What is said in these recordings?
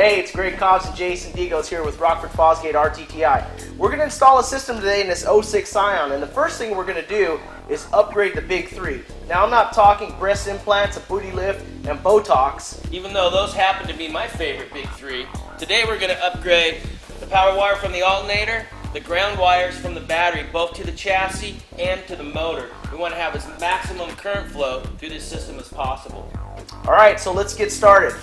Hey, it's Greg Cobbs and Jason Digos here with Rockford Fosgate RTTi. We're going to install a system today in this 06 Scion, and the first thing we're going to do is upgrade the big three. Now, I'm not talking breast implants, a booty lift, and Botox. Even though those happen to be my favorite big three, today we're going to upgrade the power wire from the alternator, the ground wires from the battery, both to the chassis and to the motor. We want to have as maximum current flow through this system as possible. All right, so let's get started.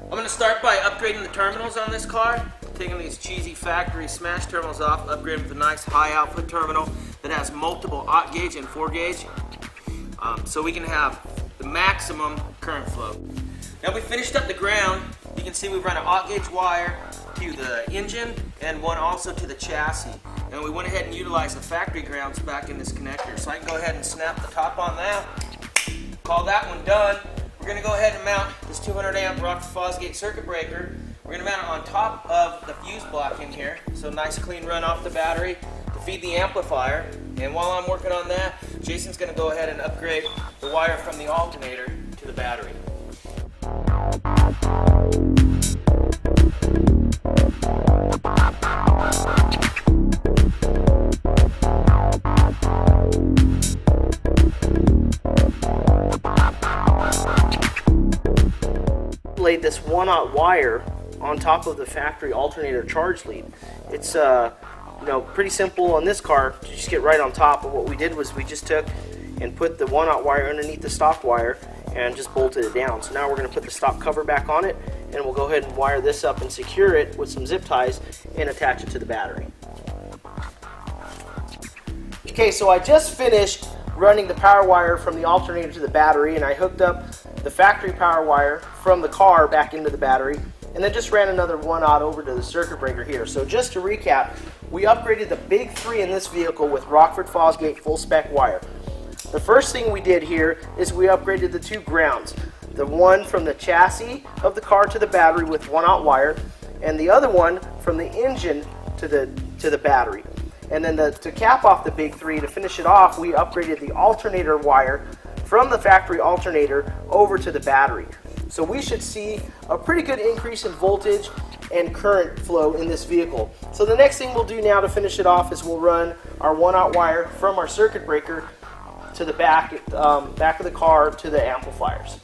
I'm going to start by upgrading the terminals on this car, taking these cheesy factory smash terminals off, upgrading with a nice high output terminal that has multiple 8 gauge and 4 gauge, so we can have the maximum current flow. Now we finished up the ground. You can see we run an 8 gauge wire to the engine and one also to the chassis. And we went ahead and utilized the factory grounds back in this connector. So I can go ahead and snap the top on that. Call that one done. We're going to go ahead and mount this 200 amp Rockford Fosgate circuit breaker. We're going to mount it on top of the fuse block in here. So nice clean run off the battery to feed the amplifier. And while I'm working on that, Jason's going to go ahead and upgrade the wire from the alternator to the battery. Laid this 1/0 wire on top of the factory alternator charge lead. It's pretty simple on this car to just get right on top. But what we did was we just took and put the 1/0 wire underneath the stock wire and just bolted it down. So now we're going to put the stock cover back on it, and we'll go ahead and wire this up and secure it with some zip ties and attach it to the battery. Okay, so I just finished running the power wire from the alternator to the battery, and I hooked up the factory power wire from the car back into the battery, and then just ran another 1/0 over to the circuit breaker here. So just to recap, we upgraded the big three in this vehicle with Rockford Fosgate full spec wire. The first thing we did here is we upgraded the two grounds, the one from the chassis of the car to the battery with 1/0 wire, and the other one from the engine to the battery. And then to cap off the big three, to finish it off, we upgraded the alternator wire from the factory alternator over to the battery. So we should see a pretty good increase in voltage and current flow in this vehicle. So the next thing we'll do now to finish it off is we'll run our 1/0 wire from our circuit breaker to the back of the car to the amplifiers.